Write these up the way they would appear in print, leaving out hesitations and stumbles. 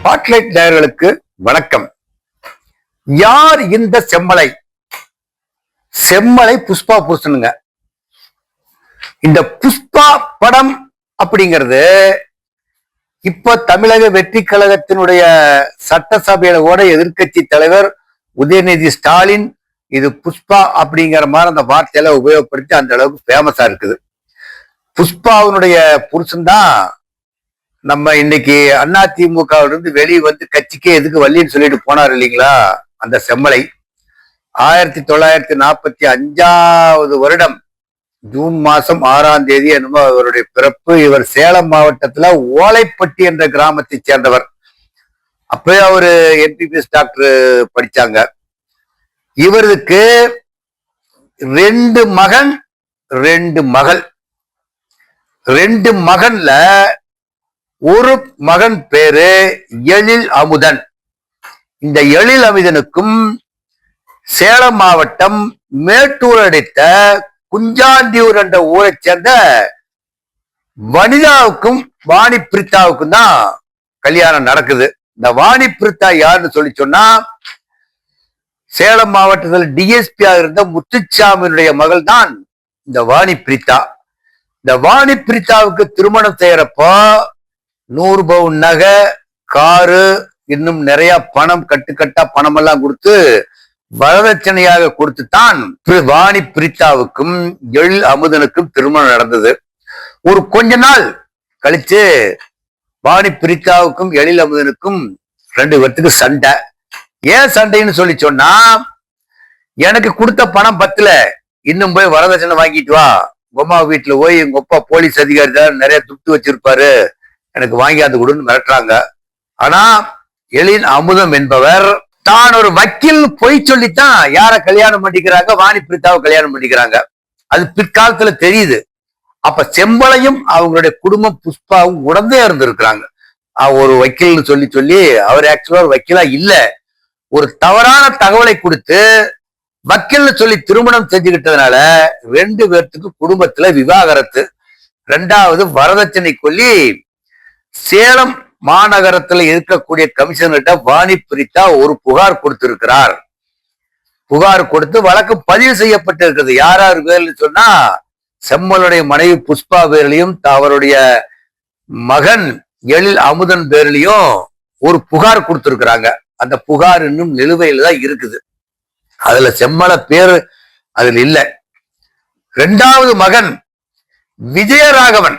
Spotlight நேயர்களுக்கு வணக்கம். யார் இந்த செம்மலை? செம்மலை புஷ்பா புருஷனுங்க. இந்த புஷ்பா படம் அப்படிங்கிறது இப்ப தமிழக வெற்றி கழகத்தினுடைய சட்டசபையில கூட எதிர்கட்சி தலைவர் உதயநிதி ஸ்டாலின் இது புஷ்பா அப்படிங்கிற மாதிரி அந்த வார்த்தையில உபயோகப்படுத்தி அந்த அளவுக்கு ஃபேமஸா இருக்குது. புஷ்பாவினுடைய புருஷன் தான் நம்ம இன்னைக்கு அதிமுகவில இருந்து வெளியே வந்து கட்சிக்கே எதுக்கு வள்ளின்னு சொல்லிட்டு போனார் இல்லைங்களா, அந்த செம்மலை. 1945 வருடம் ஜூன் மாசம் 6ஆம் தேதி என்னமோ அவருடைய பிறப்பு. இவர் சேலம் மாவட்டத்துல ஓலைப்பட்டி என்ற கிராமத்தை சேர்ந்தவர். அப்பவே அவரு எம்பிபிஎஸ் டாக்டர் படிச்சாங்க. இவருக்கு 2 மகன் 2 மகள். 2 மகன்ல ஒரு மகன் பேரு எழில் அமுதன். இந்த எழில் அமுதனுக்கும் சேலம் மாவட்டம் மேட்டூர் அடித்த குஞ்சாண்டியூர் என்ற ஊரை சேர்ந்த வனிதாவுக்கும் வாணி பிரித்தாவுக்கும் தான் கல்யாணம் நடக்குது. இந்த வாணி பிரித்தா யாருன்னு சொல்லி சொன்னா, சேலம் மாவட்டத்தில் டிஎஸ்பியா இருந்த முத்துச்சாமியினுடைய மகள் தான் இந்த வாணி பிரித்தா. இந்த வாணி பிரித்தாவுக்கு திருமணம் செய்யறப்போ 100 பவுன் நகை, காரு, இன்னும் நிறைய பணம், கட்டுக்கட்டா பணம் எல்லாம் கொடுத்து வரதட்சணையாக கொடுத்துத்தான் வாணி பிரித்தாவுக்கும் எழில் அமுதனுக்கும் திருமணம் நடந்தது. ஒரு கொஞ்ச நாள் கழிச்சு வாணி பிரித்தாவுக்கும் எழில் அமுதனுக்கும் 2 பேர்த்துக்கு சண்டை. ஏன் சண்டைன்னு சொல்லி சொன்னா, எனக்கு கொடுத்த பணம் பத்தல, இன்னும் போய் வரதட்சணை வாங்கிட்டு வா, உமா வீட்டுல போய் எங்க அப்பா போலீஸ் அதிகாரி தான் நிறைய துட்டு வச்சிருப்பாரு, எனக்கு வாங்கியாந்து கொடுன்னு மிரட்டுறாங்க. ஆனா எழில் அமுதம் என்பவர் தான் ஒரு வக்கீல் பொய் சொல்லித்தான் யார கல்யாணம் பண்ணிக்கிறாங்க, வாணி பிரித்தாவை கல்யாணம் பண்ணிக்கிறாங்க. அது பிற்காலத்துல தெரியுது. அப்ப செம்மலையும் அவங்களுடைய குடும்பம் புஷ்பாவும் உடனே இருந்திருக்கிறாங்க. ஒரு வக்கீல்னு சொல்லி சொல்லி அவர் ஆக்சுவலா ஒரு வக்கீலா இல்ல, ஒரு தவறான தகவலை கொடுத்து வக்கீல்னு சொல்லி திருமணம் செஞ்சுக்கிட்டதுனால 2 பேர்த்துக்கு குடும்பத்துல விவாகரத்து. 2வது வரதட்சணை கொல்லி சேலம் மாநகரத்துல இருக்கக்கூடிய கமிஷனர்கிட்ட வாணி பிரித்தா ஒரு புகார் கொடுத்திருக்கிறார். புகார் கொடுத்து வழக்கு பதிவு செய்யப்பட்டிருக்கிறது. யார் பேர்னு சொன்னா, செம்மலுடைய மனைவி புஷ்பா பேர்லயும் அவருடைய மகன் எழில் அமுதன் பேர்லயும் ஒரு புகார் கொடுத்திருக்கிறாங்க. அந்த புகார் இன்னும் நிலுவையில தான் இருக்குது. அதுல செம்மல பேரு அதுல இல்ல. 2வது மகன் விஜயராகவன்,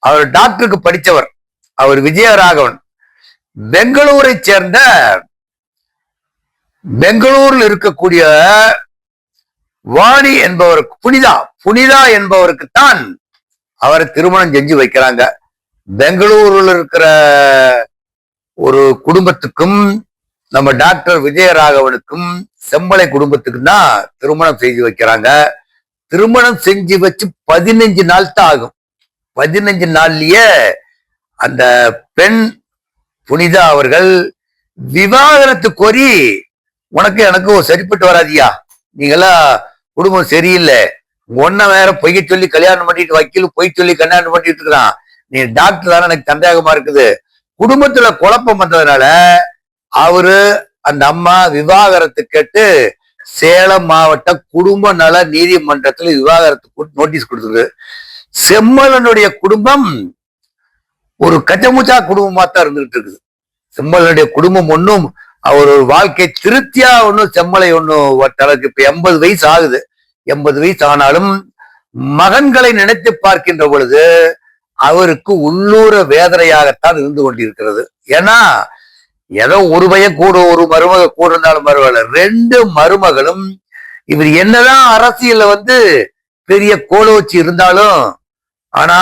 அவர் டாக்டருக்கு படித்தவர். அவர் விஜயராகவன் பெங்களூரை சேர்ந்த, பெங்களூரில் இருக்கக்கூடிய வாணி என்பவருக்கு புனிதா என்பவருக்குத்தான் அவரை திருமணம் செஞ்சு வைக்கிறாங்க. பெங்களூரில் இருக்கிற ஒரு குடும்பத்துக்கும் நம்ம டாக்டர் விஜயராகவனுக்கும் செம்மலை குடும்பத்துக்கும் தான் திருமணம் செஞ்சு வைக்கிறாங்க. திருமணம் செஞ்சு வச்சு 15 நாள் தான் ஆகும். 15 நாள்லயே அந்த பெண் புனிதா அவர்கள் விவாகரத்து கோரி, உனக்கு எனக்கு சரிப்பட்டு வராதியா, நீங்களாம் குடும்பம் சரியில்லை, ஒன்ன வேற பொய்ய சொல்லி கல்யாணம் பண்ணிட்டு, வக்கீல் பொய் சொல்லி கல்யாணம் பண்ணிட்டு இருக்கிறான், நீ டாக்டர் தானே, எனக்கு சந்தேகமா இருக்குது. குடும்பத்துல குழப்பம் வந்ததுனால அவரு அந்த அம்மா விவாகரத்து கேட்டு சேலம் மாவட்ட குடும்ப நல நீதிமன்றத்துல விவாகரத்து நோட்டீஸ் கொடுத்துருக்கு. செம்மலனுடைய குடும்பம் ஒரு கச்சமுச்சா குடும்பமா தான் இருந்துகிட்டு இருக்குது. செம்மலனுடைய குடும்பம் ஒன்னும் அவர் ஒரு வாழ்க்கை திருப்தியா ஒன்னும் செம்மலை ஒன்னும் தனக்கு இப்ப 80 வயசு ஆகுது. 80 வயசு ஆனாலும் மகன்களை நினைத்து பார்க்கின்ற பொழுது அவருக்கு உள்ளூர வேதனையாகத்தான் இருந்து கொண்டிருக்கிறது. ஏன்னா ஏதோ ஒரு பையன் கூட, ஒரு மருமக கூட இருந்தாலும் பரவாயில்ல, 2 மருமகளும் இவர் என்னதான் அரசியல்ல வந்து பெரிய கோலோச்சி இருந்தாலும், ஆனா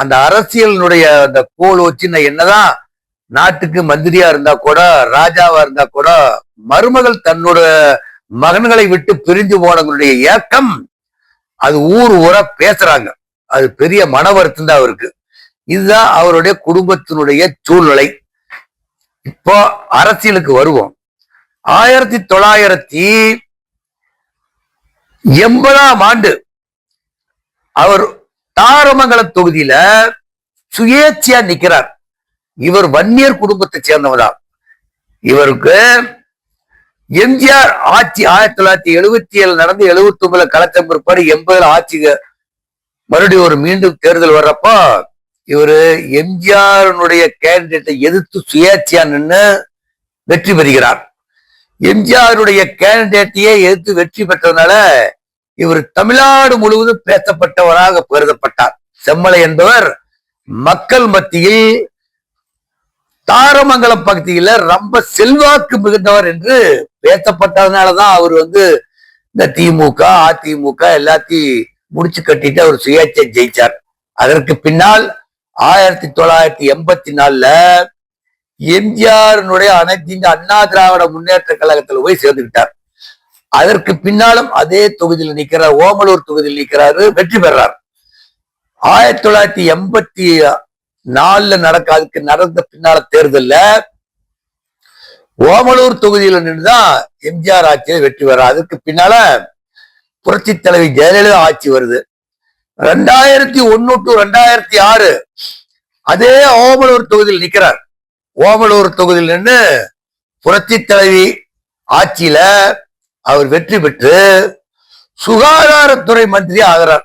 அந்த அரசியலினுடைய அந்த கோலோச்சி என்னதான் நாட்டுக்கு மந்திரியா இருந்தா கூட, ராஜாவா இருந்தா கூட, மருமகள் தன்னோட மகன்களை விட்டு பிரிஞ்சு போனவங்களுடைய ஏக்கம் அது ஊர் ஊரா பேசுறாங்க. அது பெரிய மன வருத்தம் தான் அவருக்கு. இதுதான் அவருடைய குடும்பத்தினுடைய சூழ்நிலை. இப்போ அரசியலுக்கு வருவோம். 1980ஆம் ஆண்டு அவர் தாரமங்கலம் தொகுதியில சுயேட்சையா நிக்கிறார். இவர் வன்னியர் குடும்பத்தை சேர்ந்தவர்தான். இவருக்கு எம்ஜிஆர் ஆட்சி 1977 நடந்து 79 கலெக்டர் பிற்பாடு 80 ஆட்சி மறுபடியும் ஒரு மீண்டும் தேர்தல் வர்றப்போ இவரு எம்ஜிஆருடைய கேண்டிடேட்டை எதிர்த்து சுயேட்சையா நின்று வெற்றி பெறுகிறார். எம்ஜிஆருடைய கேண்டிடேட்டையே எதிர்த்து வெற்றி பெற்றதுனால இவர் தமிழ்நாடு முழுவதும் பேசப்பட்டவராக கருதப்பட்டார். செம்மலை என்பவர் மக்கள் மத்தியில் தாரமங்கலம் பகுதியில ரொம்ப செல்வாக்கு மிகுந்தவர் என்று பேசப்பட்டதுனாலதான் அவர் இந்த திமுக அதிமுக எல்லாத்தையும் முடிச்சு கட்டிட்டு அவர் சுயேட்சை ஜெயிச்சார். அதற்கு பின்னால் 1984 எம்ஜிஆருடைய அனைத்து இந்த அண்ணா திராவிட முன்னேற்ற கழகத்தில் போய் சேர்ந்துக்கிட்டார். அதற்கு பின்னாலும் அதே தொகுதியில் நிற்கிறார், ஓமலூர் தொகுதியில் நிற்கிறாரு, வெற்றி பெறார். 1984 நடந்த பின்னால தேர்தல்ல ஓமலூர் தொகுதியில நின்றுதான் எம்ஜிஆர் ஆட்சியை வெற்றி பெறார். அதுக்கு பின்னால புரட்சி தலைவி ஜெயலலிதா ஆட்சி வருது. 2001 to 2006 அதே ஓமலூர் தொகுதியில் நிற்கிறார். ஓமலூர் தொகுதியில் நின்று புரட்சி தலைவி ஆட்சியில அவர் வெற்றி பெற்று சுகாதாரத்துறை மந்திரி ஆகிறார்.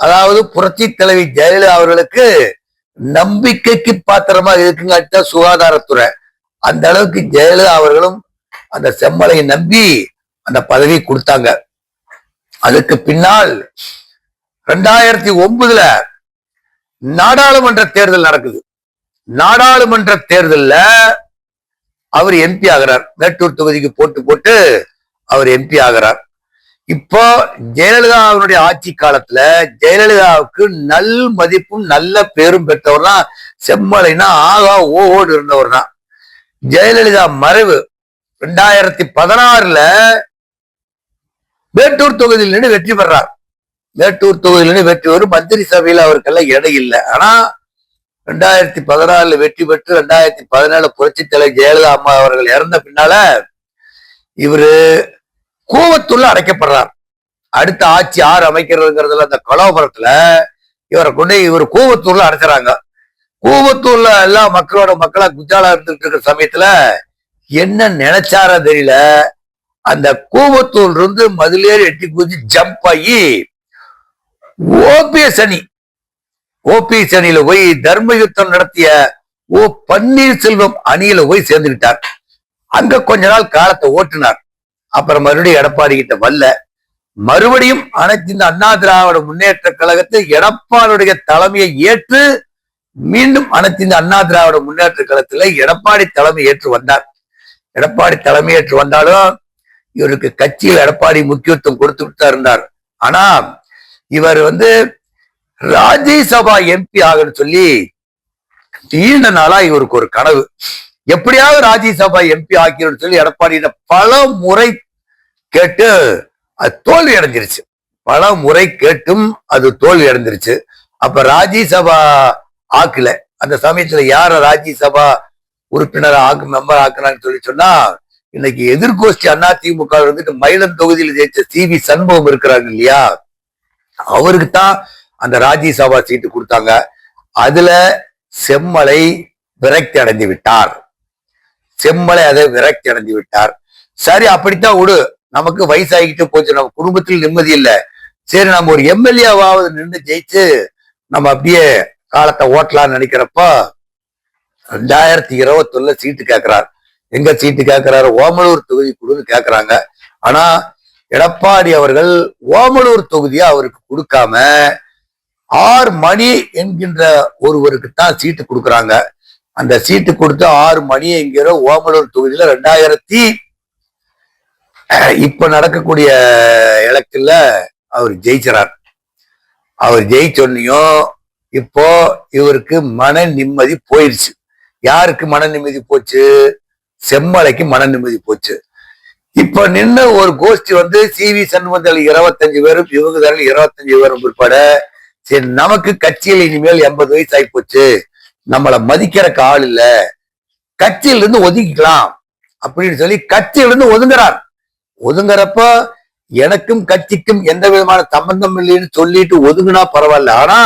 அதாவது புரட்சி தலைவி ஜெயலலிதா அவர்களுக்கு நம்பிக்கைக்கு பாத்திரமா இருக்குங்க சுகாதாரத்துறை. அந்த அளவுக்கு ஜெயலலிதா அவர்களும் அந்த செம்மலையை நம்பி அந்த பதவி கொடுத்தாங்க. அதுக்கு பின்னால் 2009 நாடாளுமன்ற தேர்தல் நடக்குது. நாடாளுமன்ற தேர்தல்ல அவர் எம்பி ஆகிறார். மேட்டூர் தொகுதிக்கு போட்டு அவர் எம்பி ஆகிறார். இப்போ ஜெயலலிதா அவருடைய ஆட்சி காலத்துல ஜெயலலிதாவுக்கு நல் மதிப்பும் நல்ல பேரும் பெற்றவர் தான் செம்மலைனா ஆகா ஓஹோடு இருந்தவர் தான். ஜெயலலிதா மறைவு 2016 மேட்டூர் தொகுதியில் நின்று வெற்றி பெறார். மேட்டூர் தொகுதியில் நின்று வெற்றி பெறும் மந்திரி சபையில் அவருக்கெல்லாம் இடம் இல்லை. ஆனா 2016 வெற்றி பெற்று 2017 புரட்சி தலைவர் ஜெயலலிதா அம்மா அவர்கள் இறந்த பின்னால இவரு கூவத்தூர்ல அடைக்கப்படுறார். அடுத்த ஆட்சி யார் அமைக்கிறதுங்கிறதுல அந்த கலோபரத்துல இவரை கொண்டு இவர் கூவத்தூர்ல அடைச்சாங்க. கூவத்தூர்ல எல்லா மக்களா குஜாலா இருந்துட்டு இருக்கிற சமயத்துல என்ன நினைச்சாரா தெரியல, அந்த கூவத்தூர்ல இருந்து மதிலேறி எட்டி குதிச்சு ஜம்ப் ஆகி ஓபிஎஸ் அணியில போய் தர்ம யுத்தம் நடத்திய பன்னீர்செல்வம் அணியில போய் சேர்ந்துக்கிட்டார். அங்க கொஞ்ச நாள் காலத்தை ஓட்டுனார். அப்புறம் மறுபடியும் எடப்பாடி கிட்ட மறுபடியும் அனைத்து இந்த அண்ணா திராவிட முன்னேற்ற கழகத்தை எடப்பாடியுடைய தலைமையை ஏற்று மீண்டும் அனைத்து இந்த அண்ணா திராவிட முன்னேற்ற கழகத்துல எடப்பாடி தலைமை ஏற்று வந்தார். எடப்பாடி தலைமையேற்று வந்தாலும் இவருக்கு கட்சியில் எடப்பாடி முக்கியத்துவம் கொடுத்துட்டு தான் இருந்தார். ஆனா இவர் ராஜ்யசபா எம்பி ஆகன்னு சொல்லி நீண்ட நாளா இவருக்கு ஒரு கனவு, எப்படியாவது ராஜ்யசபா எம்பி ஆக்கின்னு சொல்லி எடப்பாடியிட பல முறை கேட்டு அது தோல்வி அடைஞ்சிருச்சு. பல முறை கேட்டும் அது தோல்வி அடைஞ்சிருச்சு. அப்ப ராஜ்யசபா ஆக்கல. அந்த சமயத்துல யார ராஜ்யசபா உறுப்பினர் மெம்பர் ஆக்குனான்னு சொல்லி சொன்னா இன்னைக்கு எதிர்கோஷ்டி அதிமுக மயிலம் தொகுதியில் ஜெயிச்ச சி.வி. சண்முகம் இருக்கிறாங்க இல்லையா, அவருக்கு தான் அந்த ராஜ்யசபா சீட்டு கொடுத்தாங்க. அதுல செம்மலை விரக்தி அடைந்து விட்டார். அதை விரக்தி அடைந்து விட்டார். சரி, அப்படித்தான் விடு, நமக்கு வயசாகிட்டு போச்சு, நம்ம குடும்பத்தில் நிம்மதி இல்லை, சரி நம்ம ஒரு எம்எல்ஏவாவது நின்று ஜெயிச்சு நம்ம அப்படியே காலத்தை ஓட்டலாம்னு நினைக்கிறப்ப 2021 சீட்டு கேட்கிறார். எங்க சீட்டு கேட்கிறாரு? ஓமலூர் தொகுதி கொடுன்னு கேட்கிறாங்க. ஆனா எடப்பாடி அவர்கள் ஓமலூர் தொகுதியை அவருக்கு கொடுக்காம ஆர் மணி என்கின்ற ஒருவருக்கு தான் சீட்டு கொடுக்குறாங்க. அந்த சீட்டு கொடுத்து 6 மணி என்கிற ஓமலூர் தொகுதியில 2000 இப்ப நடக்கக்கூடிய எலெக்ஷன்ல அவர் ஜெயிச்சார். அவர் ஜெயிச்சொன்னையும் இப்போ இவருக்கு மன நிம்மதி போயிடுச்சு. யாருக்கு மன நிம்மதி போச்சு? செம்மலைக்கு மன நிம்மதி போச்சு. இப்ப நின்று ஒரு கோஷ்டி சி.வி. சண்முகத்தில் 25 பேரும் இவங்க 25 பேரும் உட்பட, சரி நமக்கு கட்சியில் இனிமேல் 80 வயசு ஆகி போச்சு, நம்மளை மதிக்கிறக்கு ஆள் இல்ல, கட்சியில இருந்து ஒதுக்கிக்கலாம் அப்படின்னு சொல்லி கட்சியில இருந்து ஒதுங்குறப்ப எனக்கும் கட்சிக்கும் எந்த விதமான சம்பந்தம் இல்லைன்னு சொல்லிட்டு ஒதுங்குனா பரவாயில்ல. ஆனா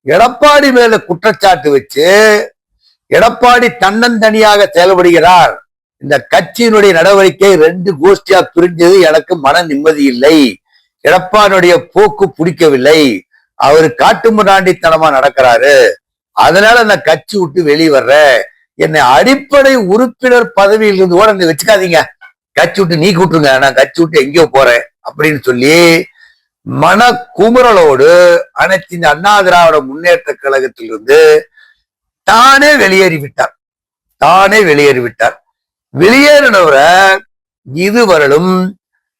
எடப்பாடி மேல குற்றச்சாட்டு வச்சு எடப்பாடி தன்னந்தனியாக செயல்படுகிறார், இந்த கட்சியினுடைய நடவடிக்கை 2 கோஷ்டியா பிரிஞ்சது எனக்கு மன நிம்மதி இல்லை. எடப்பாடியுடைய போக்கு பிடிக்கவில்லை. அவரு காட்டுமிராண்டித்தனமா நடக்கிறாரு. அதனால நான் கட்சி விட்டு வெளியே வர்றேன். என்னை அடிப்படை உறுப்பினர் பதவியில் இருந்து கூட என்னை வச்சுக்காதீங்க, கட்சி விட்டு நீக்கி விட்டுருங்க, நான் கட்சி விட்டு எங்கேயோ போறேன் அப்படின்னு சொல்லி மன குமுறலோடு அனைத்து இந்த அண்ணா திராவிட முன்னேற்ற கழகத்திலிருந்து தானே வெளியேறிவிட்டார். வெளியேறினவரை இதுவரையிலும்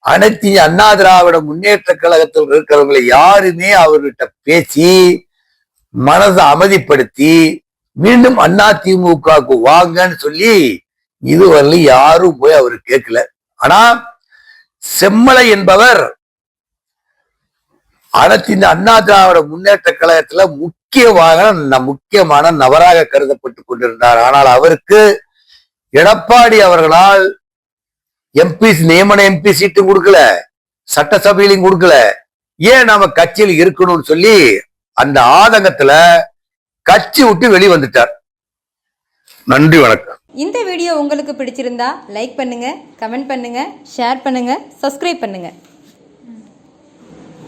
அனைத்து அண்ணா திராவிட முன்னேற்ற கழகத்தில் இருக்கிறவங்களை யாருமே அவர்கிட்ட பேசி மனதை அமைதிப்படுத்தி மீண்டும் அண்ணா திமுகவுக்கு வாங்கன்னு சொல்லி இதுவரையிலும் யாரும் போய் அவரு கேட்கல. ஆனா செம்மலை என்பவர் அனைத்து இந்த அண்ணா திராவிட முன்னேற்ற கழகத்துல முக்கியமான நபராக கருதப்பட்டு கொண்டிருந்தார். ஆனால் அவருக்கு எடப்பாடி அவர்களால் நியமன எம்பி சீட்டும் கொடுக்கல, சட்டசபையிலும் கொடுக்கல. ஏன் நாம கட்சியில் இருக்கணும்னு சொல்லி அந்த ஆதங்கத்துல கட்சி விட்டு வெளிவந்துட்டார். நன்றி, வணக்கம். இந்த வீடியோ உங்களுக்கு பிடிச்சிருந்தா லைக் பண்ணுங்க, கமெண்ட் பண்ணுங்க, ஷேர் பண்ணுங்க, சப்ஸ்கிரைப் பண்ணுங்க.